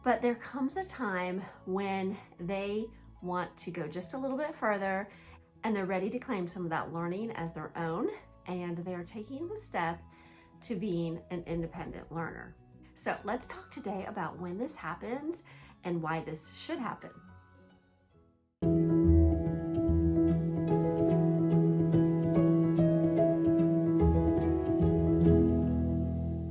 But there comes a time when they want to go just a little bit further and they're ready to claim some of that learning as their own, and they're taking the step to being an independent learner. So let's talk today about when this happens and why this should happen.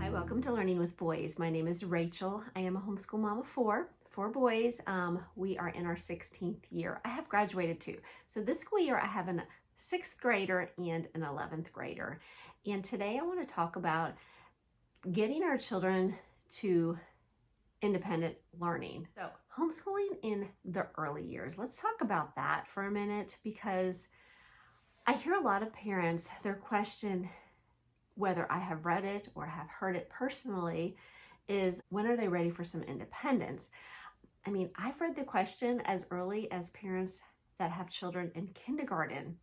Hi, welcome to Learning with Boys. My name is Rachel. I am a homeschool mom of four boys. We are in our 16th year. I have graduated too. So this school year I have a 6th grader and an 11th grader. And today I want to talk about getting our children to independent learning. So homeschooling in the early years. Let's talk about that for a minute, because I hear a lot of parents, their question, whether I have read it or have heard it personally, is when are they ready for some independence? I mean, I've read the question as early as parents that have children in kindergarten.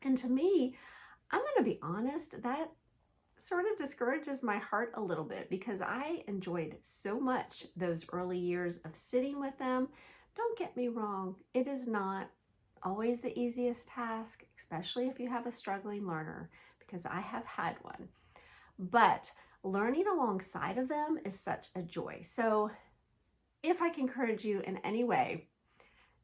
And to me, I'm going to be honest, that sort of discourages my heart a little bit, because I enjoyed so much those early years of sitting with them. Don't get me wrong, it is not always the easiest task, especially if you have a struggling learner, because I have had one. But learning alongside of them is such a joy. So if I can encourage you in any way,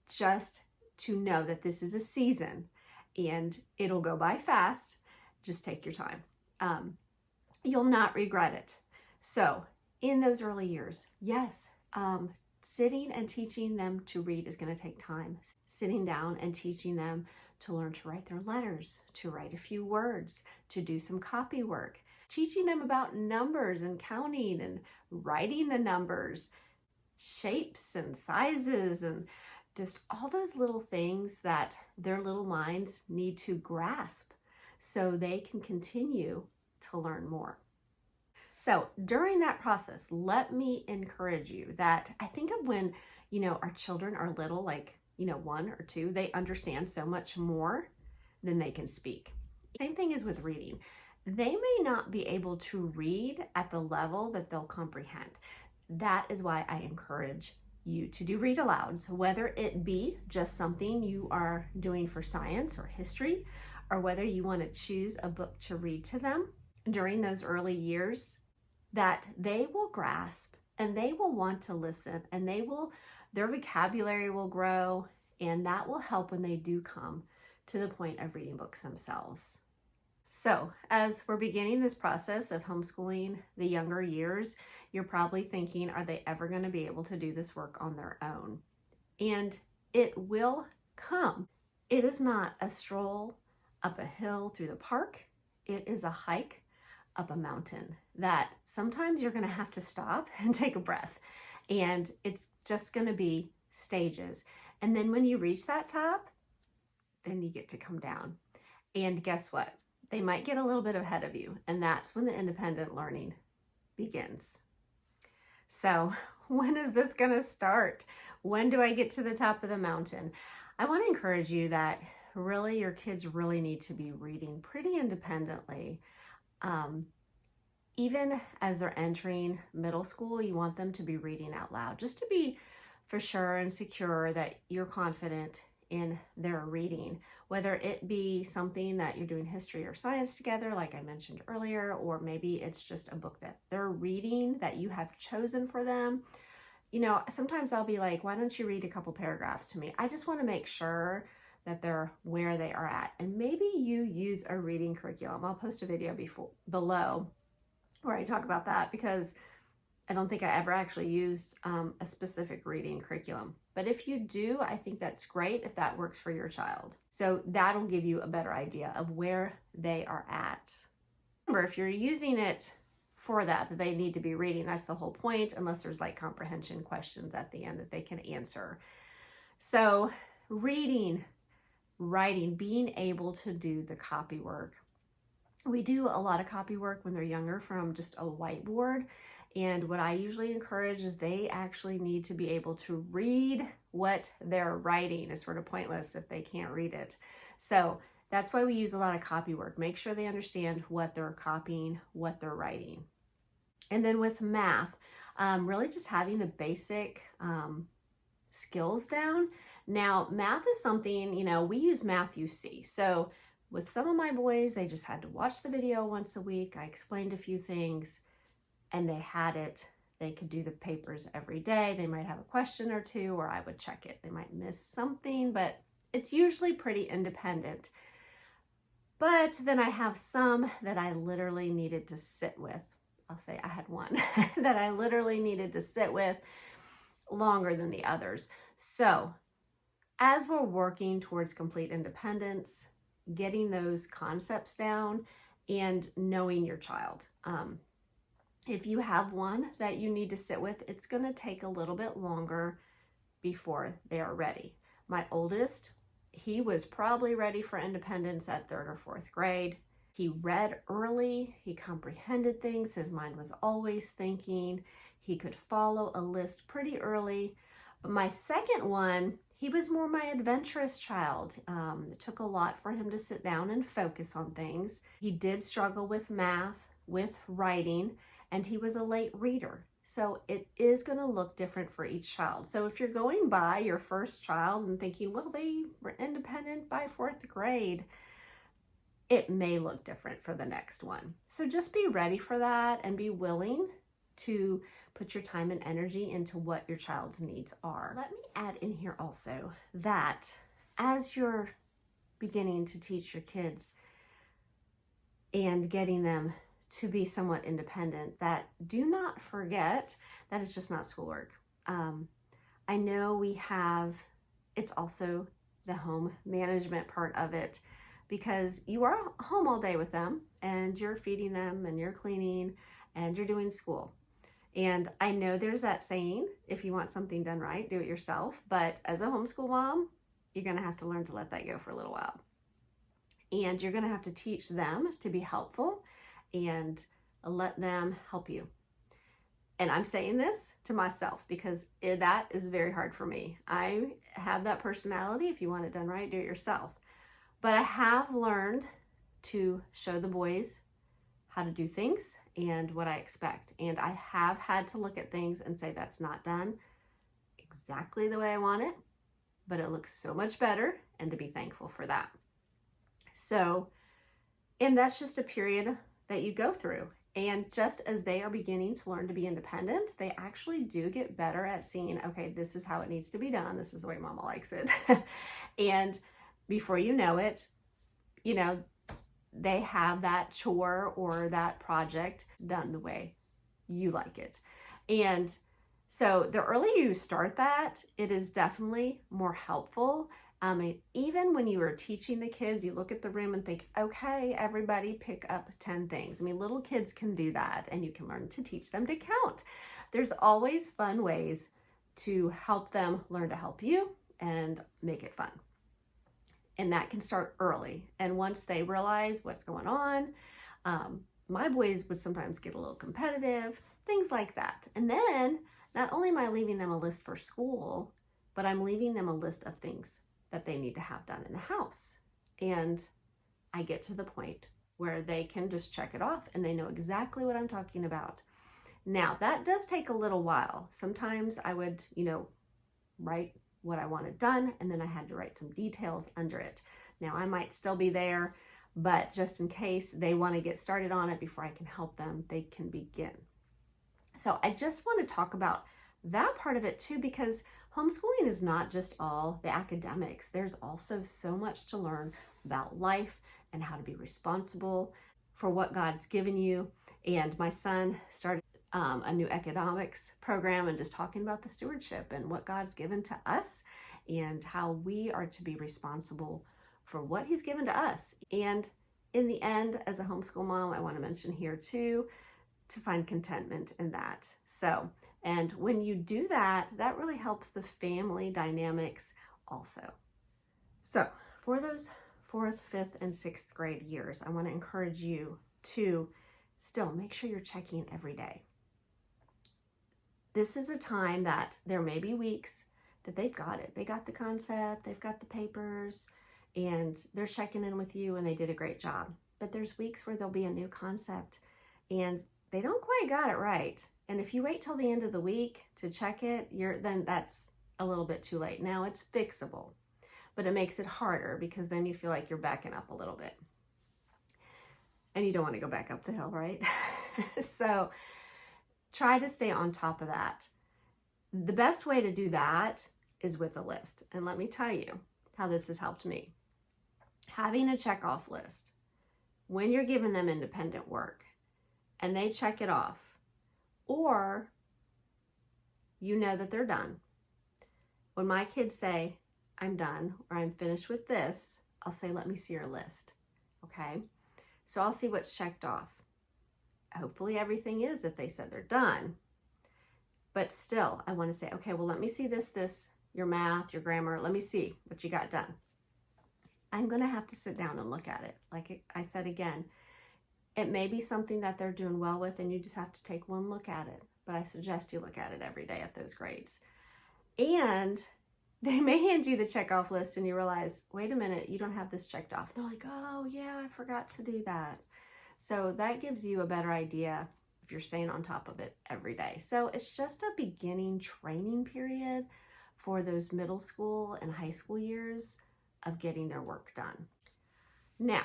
just to know that this is a season and it'll go by fast, just take your time. You'll not regret it. So in those early years, yes, sitting and teaching them to read is going to take time. Sitting down and teaching them to learn to write their letters, to write a few words, to do some copy work, teaching them about numbers and counting and writing the numbers, shapes and sizes, and just all those little things that their little minds need to grasp so they can continue to learn more. So during that process, let me encourage you that I think of when, our children are little, like, 1 or 2, they understand so much more than they can speak. Same thing is with reading. They may not be able to read at the level that they'll comprehend. That is why I encourage you to do read alouds, whether it be just something you are doing for science or history, or whether you want to choose a book to read to them during those early years that they will grasp and they will want to listen, and their vocabulary will grow, and that will help when they do come to the point of reading books themselves. So as we're beginning this process of homeschooling the younger years, you're probably thinking, are they ever going to be able to do this work on their own? And it will come. It is not a stroll up a hill through the park. It is a hike up a mountain that sometimes you're going to have to stop and take a breath. And it's just going to be stages. And then when you reach that top, then you get to come down. And guess what? They might get a little bit ahead of you, and that's when the independent learning begins. So when is this going to start? When do I get to the top of the mountain? I want to encourage you that really your kids really need to be reading pretty independently. Even as they're entering middle school, you want them to be reading out loud, just to be for sure and secure that you're confident in their reading, whether it be something that you're doing history or science together, like I mentioned earlier, or maybe it's just a book that they're reading that you have chosen for them. Sometimes I'll be like, why don't you read a couple paragraphs to me? I just want to make sure that they're where they are at. And maybe you use a reading curriculum. I'll post a video below where I talk about that, because I don't think I ever actually used a specific reading curriculum. But if you do, I think that's great if that works for your child. So that'll give you a better idea of where they are at. Remember, if you're using it for that they need to be reading, that's the whole point, unless there's like comprehension questions at the end that they can answer. So reading, writing, being able to do the copy work. We do a lot of copy work when they're younger from just a whiteboard. And what I usually encourage is they actually need to be able to read what they're writing. It's sort of pointless if they can't read it. So that's why we use a lot of copy work. Make sure they understand what they're copying, what they're writing. And then with math, Really just having the basic skills down. Now, math is something, we use Math UC. So with some of my boys, they just had to watch the video once a week. I explained a few things and they had it. They could do the papers every day. They might have a question or two, or I would check it. They might miss something, but it's usually pretty independent. But then I have some that I literally needed to sit with. I'll say I had one that I literally needed to sit with longer than the others. So as we're working towards complete independence, getting those concepts down and knowing your child. If you have one that you need to sit with, it's going to take a little bit longer before they are ready. My oldest, he was probably ready for independence at 3rd or 4th grade. He read early, he comprehended things, his mind was always thinking, he could follow a list pretty early. But my second one, he was more my adventurous child. It took a lot for him to sit down and focus on things. He did struggle with math, with writing, and he was a late reader. So it is going to look different for each child. So if you're going by your first child and thinking, well, they were independent by 4th grade, it may look different for the next one. So just be ready for that and be willing to put your time and energy into what your child's needs are. Let me add in here also that as you're beginning to teach your kids and getting them to be somewhat independent, that do not forget that it's just not schoolwork. I know it's also the home management part of it, because you are home all day with them and you're feeding them and you're cleaning and you're doing school. And I know there's that saying, if you want something done right, do it yourself. But as a homeschool mom, you're going to have to learn to let that go for a little while. And you're going to have to teach them to be helpful and let them help you. And I'm saying this to myself because that is very hard for me. I have that personality. If you want it done right, do it yourself. But I have learned to show the boys how to do things and what I expect. And I have had to look at things and say, that's not done exactly the way I want it, but it looks so much better, and to be thankful for that. So, and that's just a period that you go through. And just as they are beginning to learn to be independent, they actually do get better at seeing, okay, this is how it needs to be done. This is the way mama likes it. And before you know it, they have that chore or that project done the way you like it. And so the earlier you start that, it is definitely more helpful. Even when you are teaching the kids, you look at the room and think, okay, everybody pick up 10 things. Little kids can do that, and you can learn to teach them to count. There's always fun ways to help them learn to help you and make it fun. And that can start early. And once they realize what's going on, my boys would sometimes get a little competitive, things like that. And then not only am I leaving them a list for school, but I'm leaving them a list of things that they need to have done in the house. And I get to the point where they can just check it off and they know exactly what I'm talking about. Now, that does take a little while. Sometimes I would, write what I wanted done, and then I had to write some details under it. Now, I might still be there, but just in case they want to get started on it before I can help them, they can begin. So I just want to talk about that part of it too, because homeschooling is not just all the academics. There's also so much to learn about life and how to be responsible for what God's given you. And my son started a new economics program and just talking about the stewardship and what God's given to us and how we are to be responsible for what he's given to us. And in the end, as a homeschool mom, I want to mention here too, to find contentment in that. So, and when you do that, that really helps the family dynamics also. So for those 4th, 5th, and 6th grade years, I want to encourage you to still make sure you're checking every day. This is a time that there may be weeks that they've got it. They got the concept, they've got the papers, and they're checking in with you and they did a great job. But there's weeks where there'll be a new concept and they don't quite got it right. And if you wait till the end of the week to check it, then that's a little bit too late. Now it's fixable, but it makes it harder because then you feel like you're backing up a little bit. And you don't want to go back up the hill, right? So try to stay on top of that. The best way to do that is with a list. And let me tell you how this has helped me. Having a check-off list, when you're giving them independent work and they check it off, or you know that they're done. When my kids say, I'm done, or I'm finished with this, I'll say, let me see your list, okay? So I'll see what's checked off. Hopefully everything is if they said they're done. But still, I want to say, okay, well, let me see this, your math, your grammar, let me see what you got done. I'm going to have to sit down and look at it. Like I said again, it may be something that they're doing well with and you just have to take one look at it. But I suggest you look at it every day at those grades. And they may hand you the check-off list and you realize, wait a minute, you don't have this checked off. They're like, oh yeah, I forgot to do that. So that gives you a better idea if you're staying on top of it every day. So it's just a beginning training period for those middle school and high school years of getting their work done. Now,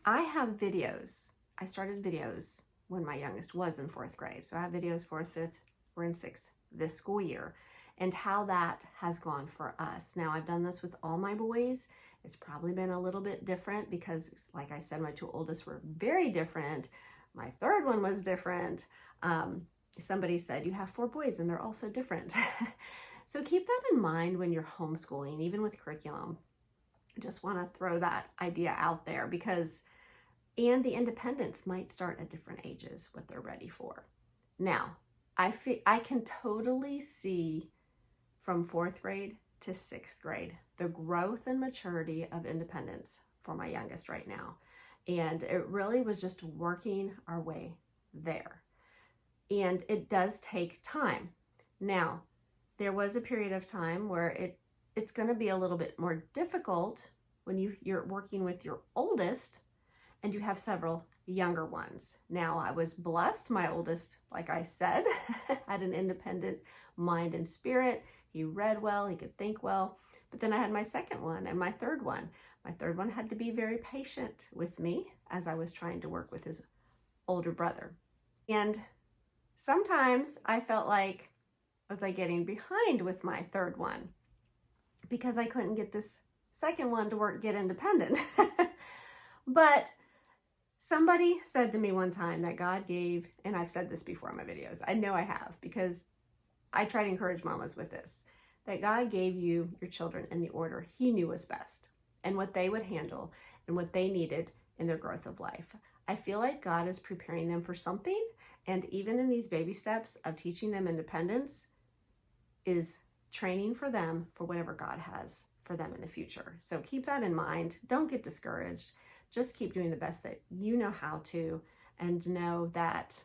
I have videos. I started videos when my youngest was in 4th grade. So I have videos 4th, 5th, we're in 6th this school year, and how that has gone for us. Now, I've done this with all my boys. It's probably been a little bit different because, like I said, my 2 oldest were very different. My 3rd one was different. Somebody said, you have 4 boys and they're all so different. So keep that in mind when you're homeschooling, even with curriculum. I just want to throw that idea out there because, and the independence might start at different ages, what they're ready for. Now, I can totally see from 4th grade to 6th grade, the growth and maturity of independence for my youngest right now. And it really was just working our way there. And it does take time. Now, there was a period of time where it's going to be a little bit more difficult when you're working with your oldest and you have several younger ones. Now, I was blessed. My oldest, like I said, had an independent mind and spirit. He read well, he could think well. But then I had my 2nd one and my 3rd one. My 3rd one had to be very patient with me as I was trying to work with his older brother. And sometimes I felt like, was I getting behind with my 3rd one? Because I couldn't get this 2nd one to get independent. But somebody said to me one time that God gave, and I've said this before in my videos, I know I have, because I try to encourage mamas with this, that God gave you your children in the order He knew was best and what they would handle and what they needed in their growth of life. I feel like God is preparing them for something, and even in these baby steps of teaching them independence is training for them for whatever God has for them in the future. So keep that in mind. Don't get discouraged. Just keep doing the best that you know how to, and know that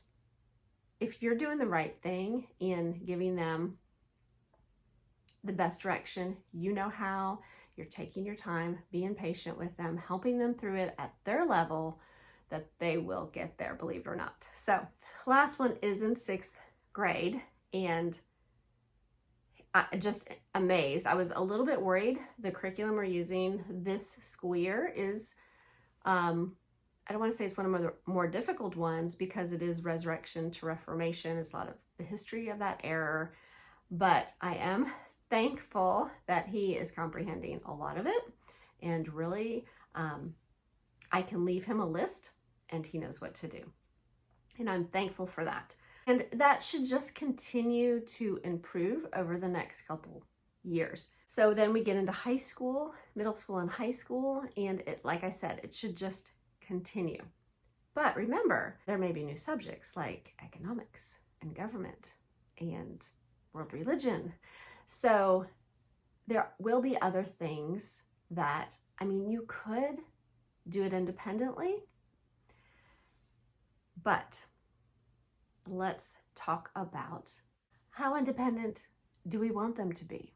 if you're doing the right thing in giving them the best direction, you know how, you're taking your time, being patient with them, helping them through it at their level, that they will get there, believe it or not. So last one is in 6th grade, and I just amazed. I was a little bit worried. The curriculum we're using this school year is, I don't want to say it's one of the more difficult ones because it is resurrection to reformation. It's a lot of the history of that era, but I am thankful that he is comprehending a lot of it, and really I can leave him a list and he knows what to do. And I'm thankful for that. And that should just continue to improve over the next couple years. So then we get into high school, middle school and high school, and like I said, it should just continue. But remember, there may be new subjects like economics and government and world religion. So there will be other things that, you could do it independently, but let's talk about how independent do we want them to be?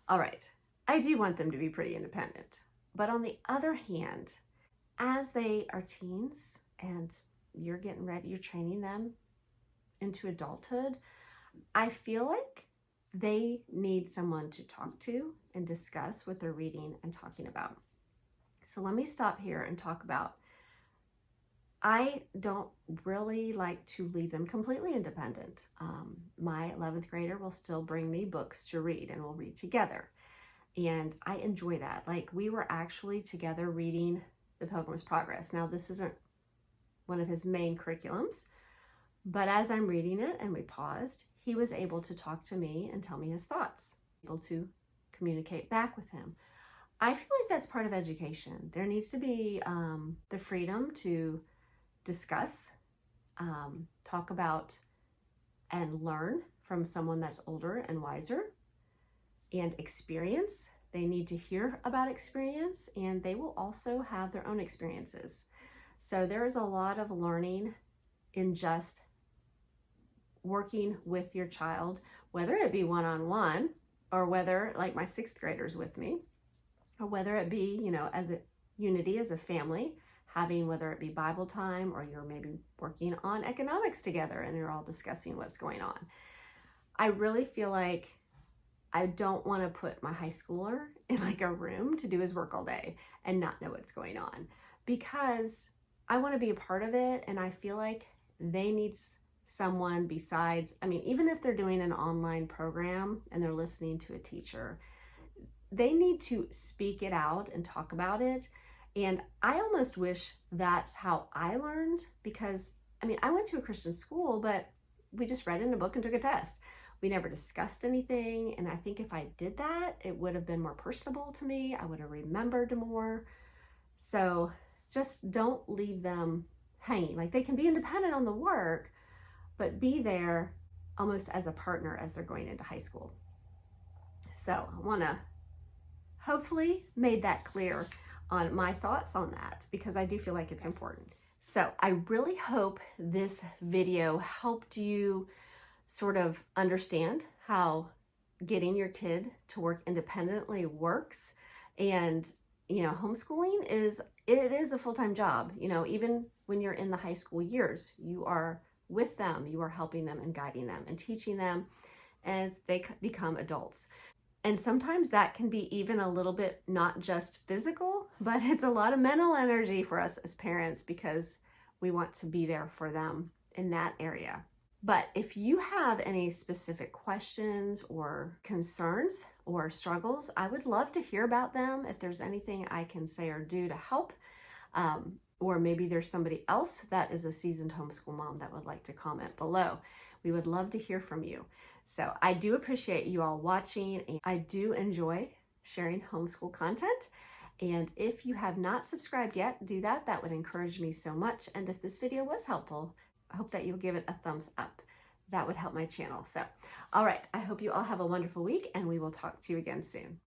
All right, I do want them to be pretty independent. But on the other hand, as they are teens and you're getting ready, you're training them into adulthood, I feel like they need someone to talk to and discuss what they're reading and talking about. So let me stop here and talk about, I don't really like to leave them completely independent. My 11th grader will still bring me books to read and we'll read together. And I enjoy that. Like, we were actually together reading The Pilgrim's Progress. Now, this isn't one of his main curriculums, but as I'm reading it and we paused, he was able to talk to me and tell me his thoughts, able to communicate back with him. I feel like that's part of education. There needs to be the freedom to discuss, talk about, and learn from someone that's older and wiser, and experience. They need to hear about experience, and they will also have their own experiences. So there is a lot of learning in just working with your child, whether it be one-on-one or whether, like my 6th graders with me, or whether it be, as a unity, as a family, having, whether it be Bible time or you're maybe working on economics together and you're all discussing what's going on. I really feel like I don't want to put my high schooler in like a room to do his work all day and not know what's going on, because I want to be a part of it. And I feel like they need someone besides, even if they're doing an online program and they're listening to a teacher, they need to speak it out and talk about it. And I almost wish that's how I learned, because I went to a Christian school, but we just read in a book and took a test. We never discussed anything. And I think if I did that, it would have been more personable to me. I would have remembered more. So just don't leave them hanging. Like, they can be independent on the work, but be there almost as a partner as they're going into high school. So I want to hopefully made that clear on my thoughts on that, because I do feel like it's important. So I really hope this video helped you sort of understand how getting your kid to work independently works. And homeschooling is a full-time job. Even when you're in the high school years, you are with them, you are helping them and guiding them and teaching them as they become adults. And sometimes that can be even a little bit not just physical, but it's a lot of mental energy for us as parents, because we want to be there for them in that area. But if you have any specific questions or concerns or struggles, I would love to hear about them. If there's anything I can say or do to help, or maybe there's somebody else that is a seasoned homeschool mom that would like to comment below. We would love to hear from you. So I do appreciate you all watching, and I do enjoy sharing homeschool content. And if you have not subscribed yet, do that. That would encourage me so much. And if this video was helpful, I hope that you'll give it a thumbs up. That would help my channel. So, all right, I hope you all have a wonderful week, and we will talk to you again soon.